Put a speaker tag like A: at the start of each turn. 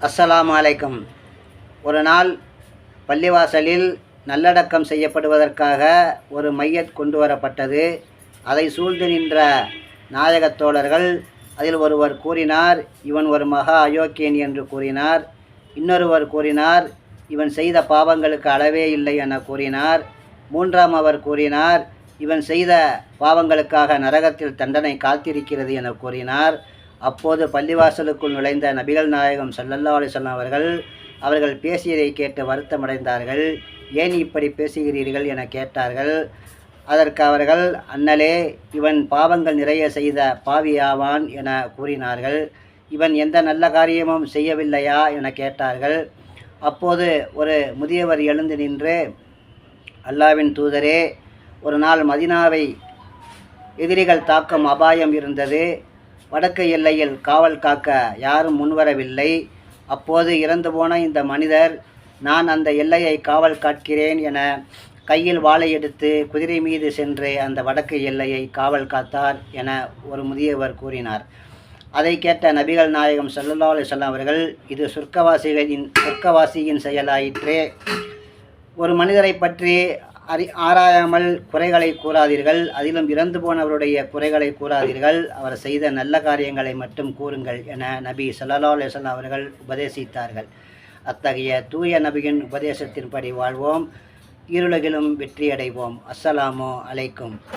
A: அஸ்ஸலாமு அலைக்கும். ஒரு நாள் பள்ளிவாசலில் நல்லடக்கம் செய்யப்படுவதற்காக ஒரு மையத் கொண்டு வரப்பட்டது. அதை சூழ்ந்து நின்ற நாயகத் தோழர்கள் அதில் ஒருவர் கூறினார், இவன் ஒரு மகா அயோக்கியன் என்று கூறினார். இன்னொருவர் கூறினார், இவன் செய்த பாவங்களுக்கு அளவே இல்லை என கூறினார். மூன்றாம் அவர் கூறினார், இவன் செய்த பாவங்களுக்காக நரகத்தில் தண்டனை காத்திருக்கிறது என கூறினார். அப்போது பள்ளிவாசலுக்குள் நுழைந்த நபிகள் நாயகம் ஸல்லல்லாஹு அலைஹி வஸல்லம் அவர்கள் பேசியதை கேட்டு வருத்தமடைந்தார்கள். ஏன் இப்படி பேசுகிறீர்கள் என கேட்டார்கள். அதற்கு அவர்கள், அண்ணலே, இவன் பாவங்கள் நிறைய செய்த பாவியாவான் என கூறினார்கள். இவன் எந்த நல்ல காரியமும் செய்யவில்லையா என கேட்டார்கள். அப்போது ஒரு முதியவர் எழுந்து நின்று, அல்லாஹ்வின் தூதரே, ஒரு நாள் மதீனாவை எதிரிகள் தாக்கும் அபாயம் இருந்தது. வடக்கு எல்லையில் காவல் காக்க யாரும் முன்வரவில்லை. அப்போது இறந்து போன இந்த மனிதர், நான் அந்த எல்லையை காவல் காக்கிறேன் என கையில் வாளை எடுத்து குதிரை மீது சென்று அந்த வடக்கு எல்லையை காவல் காத்தார் என ஒரு முதியவர் கூறினார். அதை கேட்ட நபிகள் நாயகம் ஸல்லல்லாஹு அலைஹி வஸல்லம் அவர்கள், இது சொர்க்கவாசியின் செயலாயிற்றே. ஒரு மனிதரை பற்றி ஆராயாமல் குறைகளை கூறாதீர்கள், அதிலும் இறந்து போனவருடைய குறைகளை கூறாதீர்கள், அவர் செய்த நல்ல காரியங்களை மட்டும் கூறுங்கள் என நபி ஸல்லல்லாஹு அலைஹி வஸல்லம் அவர்கள் உபதேசித்தார்கள். அத்தகைய தூய நபியின் உபதேசத்தின்படி வாழ்வோம், இருளகிலும் வெற்றியடைவோம். அஸ்ஸலாமு அலைக்கும்.